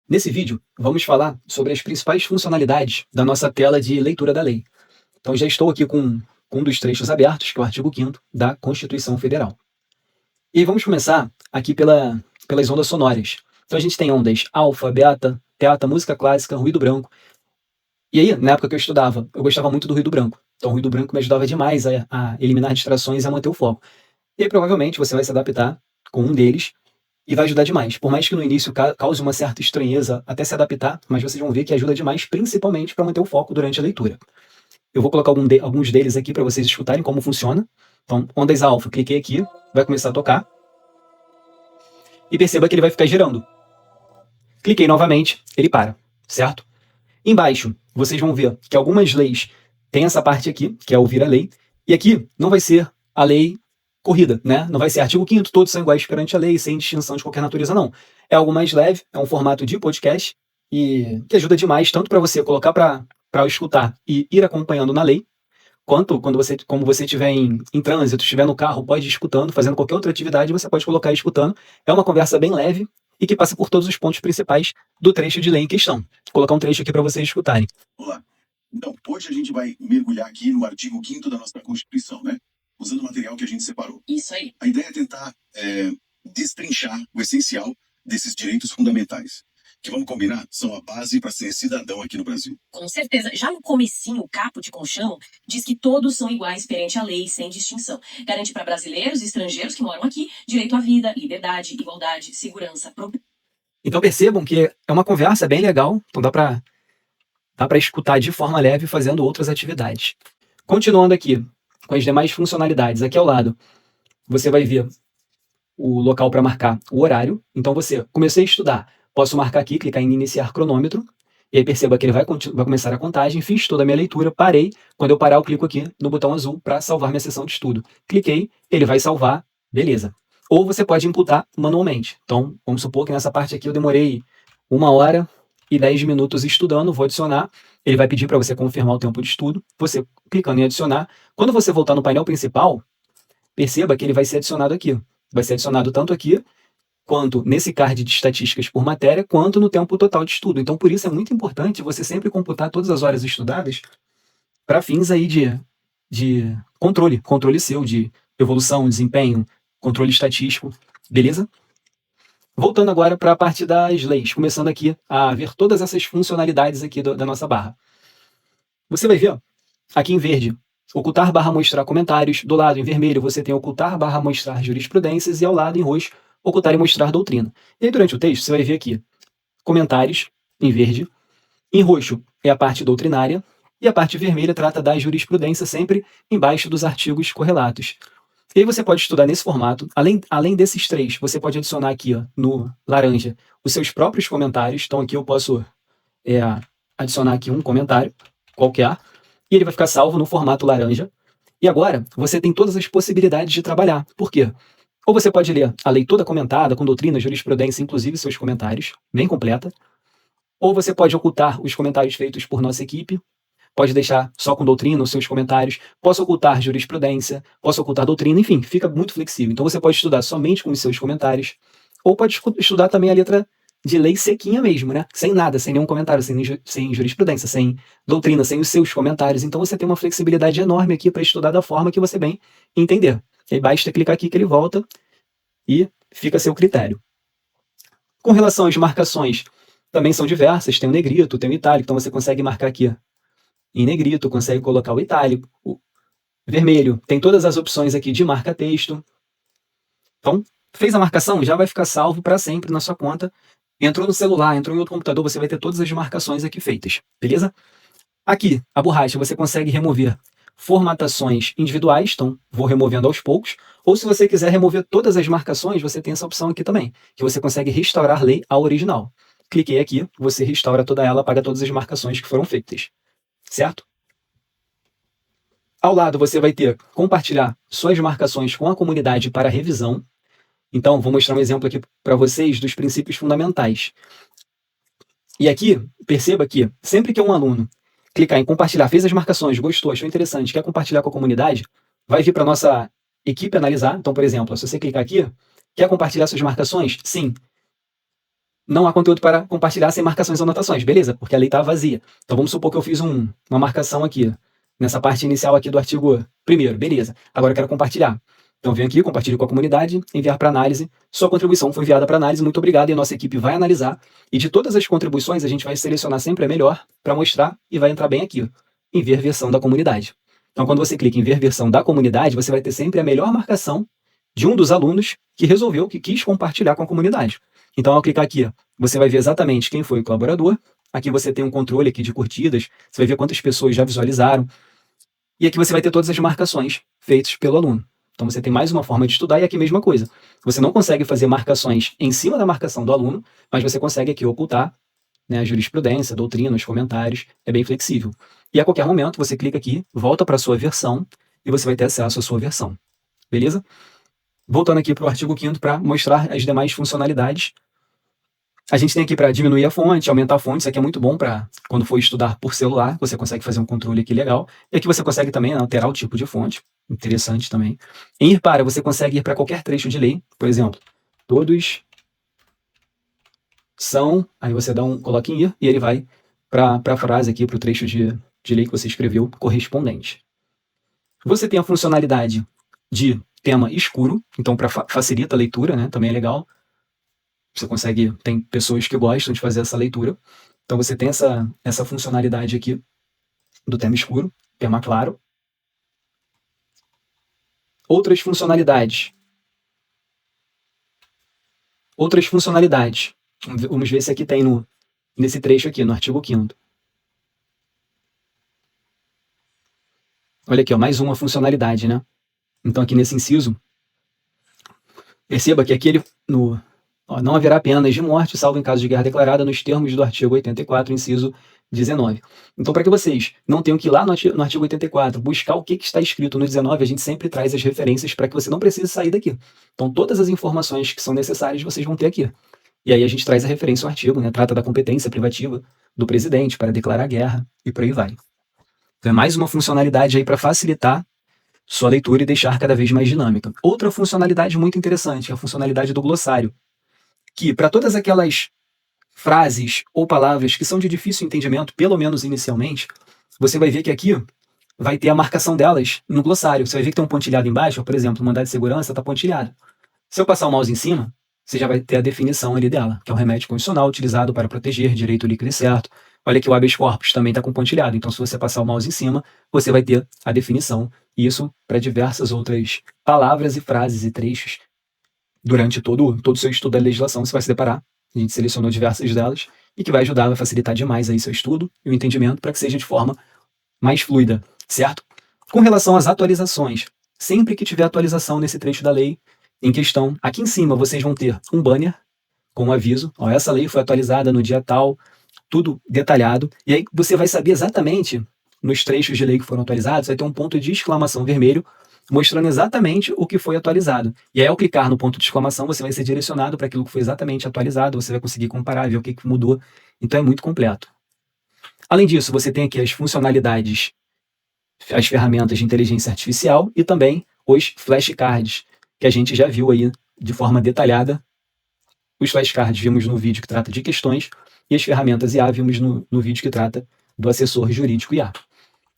Nesse vídeo, vamos falar sobre as principais funcionalidades da nossa tela de leitura da lei. Então, já estou aqui com um dos trechos abertos, que é o artigo 5º da Constituição Federal. E vamos começar aqui pelas ondas sonoras. Então, a gente tem ondas alfa, beta, teta, música clássica, ruído branco. E aí, na época que eu estudava, eu gostava muito do ruído branco. Então, o ruído branco me ajudava demais a eliminar distrações e a manter o foco. E aí, provavelmente, você vai se adaptar com um deles e vai ajudar demais. Por mais que no início cause uma certa estranheza até se adaptar, mas vocês vão ver que ajuda demais, principalmente para manter o foco durante a leitura. Eu vou colocar alguns deles aqui para vocês escutarem como funciona. Então, ondas alfa, cliquei aqui, vai começar a tocar. E perceba que ele vai ficar girando. Cliquei novamente, ele para, certo? Embaixo, vocês vão ver que algumas leis têm essa parte aqui, que é ouvir a lei, e aqui não vai ser a lei corrida, né? Não vai ser artigo 5º, todos são iguais perante a lei, sem distinção de qualquer natureza, não. É algo mais leve, é um formato de podcast, e que ajuda demais, tanto para você colocar para escutar e ir acompanhando na lei, quanto como você estiver em trânsito, estiver no carro, pode ir escutando, fazendo qualquer outra atividade, você pode colocar escutando. É uma conversa bem leve e que passa por todos os pontos principais do trecho de lei em questão. Vou colocar um trecho aqui para vocês escutarem. Olá. Então, hoje a gente vai mergulhar aqui no artigo 5º da nossa Constituição, né? Usando o material que a gente separou. Isso aí. A ideia é tentar destrinchar o essencial desses direitos fundamentais, que, vamos combinar, são a base para ser cidadão aqui no Brasil. Com certeza. Já no comecinho, o caput com chão diz que todos são iguais perante a lei, sem distinção. Garante para brasileiros e estrangeiros que moram aqui direito à vida, liberdade, igualdade, segurança, Então percebam que é uma conversa bem legal, então dá para escutar de forma leve fazendo outras atividades. Continuando aqui com as demais funcionalidades, aqui ao lado você vai ver o local para marcar o horário. Então comecei a estudar, posso marcar aqui, clicar em iniciar cronômetro, e aí perceba que ele vai começar a contagem, fiz toda a minha leitura, parei, quando eu parar eu clico aqui no botão azul para salvar minha sessão de estudo. Cliquei, ele vai salvar, beleza. Ou você pode imputar manualmente. Então, vamos supor que nessa parte aqui eu demorei 1h10 estudando, vou adicionar, ele vai pedir para você confirmar o tempo de estudo, você clicando em adicionar. Quando você voltar no painel principal, perceba que ele vai ser adicionado aqui. Vai ser adicionado tanto aqui, quanto nesse card de estatísticas por matéria, quanto no tempo total de estudo. Então, por isso é muito importante você sempre computar todas as horas estudadas para fins aí de controle seu, de evolução, desempenho, controle estatístico, beleza? Voltando agora para a parte das leis, começando aqui a ver todas essas funcionalidades aqui da nossa barra. Você vai ver aqui em verde, ocultar barra mostrar comentários, do lado em vermelho você tem ocultar barra mostrar jurisprudências e ao lado em roxo, ocultar e mostrar doutrina. E aí durante o texto você vai ver aqui comentários em verde, em roxo é a parte doutrinária e a parte vermelha trata da jurisprudência sempre embaixo dos artigos correlatos. E aí você pode estudar nesse formato, além desses três, você pode adicionar aqui ó, no laranja os seus próprios comentários, então aqui eu posso adicionar aqui um comentário qualquer, e ele vai ficar salvo no formato laranja. E agora você tem todas as possibilidades de trabalhar. Por quê? Ou você pode ler a lei toda comentada, com doutrina, jurisprudência, inclusive seus comentários, bem completa. Ou você pode ocultar os comentários feitos por nossa equipe, pode deixar só com doutrina os seus comentários, posso ocultar jurisprudência, posso ocultar doutrina, enfim, fica muito flexível. Então você pode estudar somente com os seus comentários, ou pode estudar também a letra de lei sequinha mesmo, né? Sem nada, sem nenhum comentário, sem jurisprudência, sem doutrina, sem os seus comentários. Então você tem uma flexibilidade enorme aqui para estudar da forma que você bem entender. E aí basta clicar aqui que ele volta e fica a seu critério. Com relação às marcações, também são diversas, tem o negrito, tem o itálico, então você consegue marcar aqui em negrito, consegue colocar o itálico, o vermelho, tem todas as opções aqui de marca-texto. Então, fez a marcação, já vai ficar salvo para sempre na sua conta. Entrou no celular, entrou em outro computador, você vai ter todas as marcações aqui feitas, beleza? Aqui, a borracha, você consegue remover formatações individuais, então vou removendo aos poucos, ou se você quiser remover todas as marcações, você tem essa opção aqui também, que você consegue restaurar lei ao original. Cliquei aqui, você restaura toda ela, apaga todas as marcações que foram feitas, certo? Ao lado você vai ter compartilhar suas marcações com a comunidade para revisão. Então, vou mostrar um exemplo aqui para vocês dos princípios fundamentais. E aqui, perceba que sempre que um aluno clicar em compartilhar, fez as marcações, gostou, achou interessante, quer compartilhar com a comunidade, vai vir para a nossa equipe analisar. Então, por exemplo, se você clicar aqui, quer compartilhar suas marcações? Sim. não há conteúdo para compartilhar sem marcações ou anotações, beleza? Porque a lei está vazia. Então vamos supor que eu fiz uma marcação aqui, nessa parte inicial aqui do artigo 1º, beleza. Agora eu quero compartilhar. Então venho aqui, compartilho com a comunidade, enviar para análise. Sua contribuição foi enviada para análise, muito obrigado, e a nossa equipe vai analisar. E de todas as contribuições, a gente vai selecionar sempre a melhor para mostrar e vai entrar bem aqui, ó, em ver versão da comunidade. Então quando você clica em ver versão da comunidade, você vai ter sempre a melhor marcação de um dos alunos que resolveu, que quis compartilhar com a comunidade. Então ao clicar aqui, ó, você vai ver exatamente quem foi o colaborador. Aqui você tem um controle aqui de curtidas, você vai ver quantas pessoas já visualizaram. E aqui você vai ter todas as marcações feitas pelo aluno. Então você tem mais uma forma de estudar e aqui a mesma coisa. Você não consegue fazer marcações em cima da marcação do aluno, mas você consegue aqui ocultar, né, a jurisprudência, a doutrina, os comentários, é bem flexível. E a qualquer momento você clica aqui, volta para a sua versão e você vai ter acesso à sua versão. Beleza? Voltando aqui para o artigo 5º para mostrar as demais funcionalidades. A gente tem aqui para diminuir a fonte, aumentar a fonte. Isso aqui é muito bom para quando for estudar por celular, você consegue fazer um controle aqui legal. E aqui você consegue também alterar o tipo de fonte, interessante também. Em ir para, você consegue ir para qualquer trecho de lei, por exemplo, todos são, aí você coloca em ir e ele vai para a frase aqui, para o trecho de lei que você escreveu correspondente. Você tem a funcionalidade de tema escuro, então facilita a leitura, né? Também é legal. Você consegue, tem pessoas que gostam de fazer essa leitura. Então você tem essa funcionalidade aqui do tema escuro, tema claro. Outras funcionalidades. Vamos ver se aqui tem nesse trecho aqui, no artigo 5º. Olha aqui, ó, mais uma funcionalidade, né? Então aqui nesse inciso, perceba que aqui ele, não haverá penas de morte, salvo em caso de guerra declarada, nos termos do artigo 84, inciso 19. Então, para que vocês não tenham que ir lá no artigo 84, buscar o que está escrito no 19, a gente sempre traz as referências para que você não precise sair daqui. Então, todas as informações que são necessárias, vocês vão ter aqui. E aí a gente traz a referência ao artigo, né? Trata da competência privativa do presidente para declarar guerra e por aí vai. Então, é mais uma funcionalidade aí para facilitar sua leitura e deixar cada vez mais dinâmica. Outra funcionalidade muito interessante é a funcionalidade do glossário, que para todas aquelas frases ou palavras que são de difícil entendimento, pelo menos inicialmente, você vai ver que aqui vai ter a marcação delas no glossário. Você vai ver que tem um pontilhado embaixo, por exemplo, o mandado de segurança está pontilhado. Se eu passar o mouse em cima, você já vai ter a definição ali dela, que é um remédio constitucional utilizado para proteger direito líquido e certo. Olha que o habeas corpus também está com pontilhado, então se você passar o mouse em cima, você vai ter a definição, e isso para diversas outras palavras e frases e trechos. Durante todo o seu estudo da legislação, você vai se deparar. A gente selecionou diversas delas e que vai ajudar, vai facilitar demais aí seu estudo e o entendimento para que seja de forma mais fluida, certo? Com relação às atualizações, sempre que tiver atualização nesse trecho da lei em questão, aqui em cima vocês vão ter um banner com um aviso, ó, essa lei foi atualizada no dia tal, tudo detalhado, e aí você vai saber exatamente, nos trechos de lei que foram atualizados, vai ter um ponto de exclamação vermelho, mostrando exatamente o que foi atualizado. E aí, ao clicar no ponto de exclamação, você vai ser direcionado para aquilo que foi exatamente atualizado, você vai conseguir comparar, ver o que mudou. Então é muito completo. Além disso, você tem aqui as funcionalidades, as ferramentas de inteligência artificial e também os flashcards, que a gente já viu aí de forma detalhada. Os flashcards vimos no vídeo que trata de questões e as ferramentas IA vimos no vídeo que trata do assessor jurídico IA.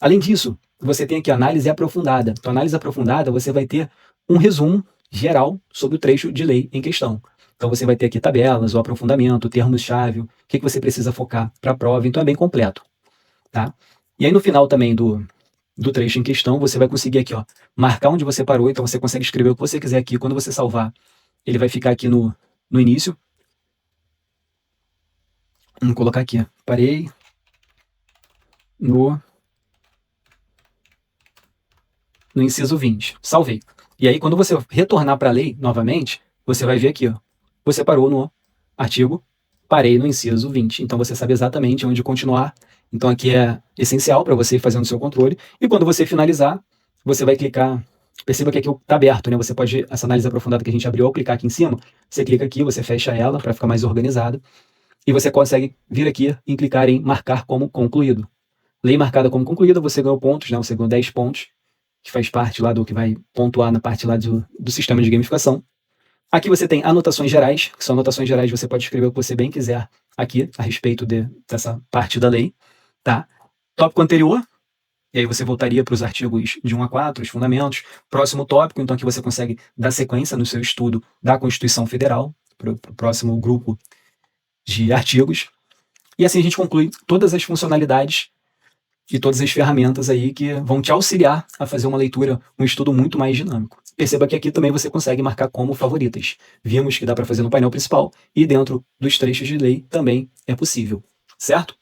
Além disso, você tem aqui a análise aprofundada. Então, análise aprofundada, você vai ter um resumo geral sobre o trecho de lei em questão. Então, você vai ter aqui tabelas, o aprofundamento, termos-chave, o que você precisa focar para a prova. Então, é bem completo. Tá? E aí, no final também do trecho em questão, você vai conseguir aqui, ó, marcar onde você parou. Então, você consegue escrever o que você quiser aqui. Quando você salvar, ele vai ficar aqui no início. Vamos colocar aqui, parei no inciso 20. Salvei. E aí, quando você retornar para a lei novamente, você vai ver aqui, ó, você parou no artigo, parei no inciso 20. Então, você sabe exatamente onde continuar. Então, aqui é essencial para você ir fazendo o seu controle. E quando você finalizar, você vai clicar. Perceba que aqui está aberto, né? Você pode, essa análise aprofundada que a gente abriu, ao clicar aqui em cima, você clica aqui, você fecha ela para ficar mais organizado. E você consegue vir aqui e clicar em marcar como concluído. Lei marcada como concluída, você ganhou pontos, né? Você ganhou 10 pontos, que faz parte lá do que vai pontuar na parte lá do sistema de gamificação. Aqui você tem anotações gerais, que são anotações gerais, você pode escrever o que você bem quiser aqui, a respeito dessa parte da lei, tá? Tópico anterior, e aí você voltaria para os artigos de 1 a 4, os fundamentos. Próximo tópico, então aqui você consegue dar sequência no seu estudo da Constituição Federal, para o próximo grupo de artigos. E assim a gente conclui todas as funcionalidades e todas as ferramentas aí que vão te auxiliar a fazer uma leitura, um estudo muito mais dinâmico. Perceba que aqui também você consegue marcar como favoritas. Vimos que dá para fazer no painel principal e dentro dos trechos de lei também é possível, certo?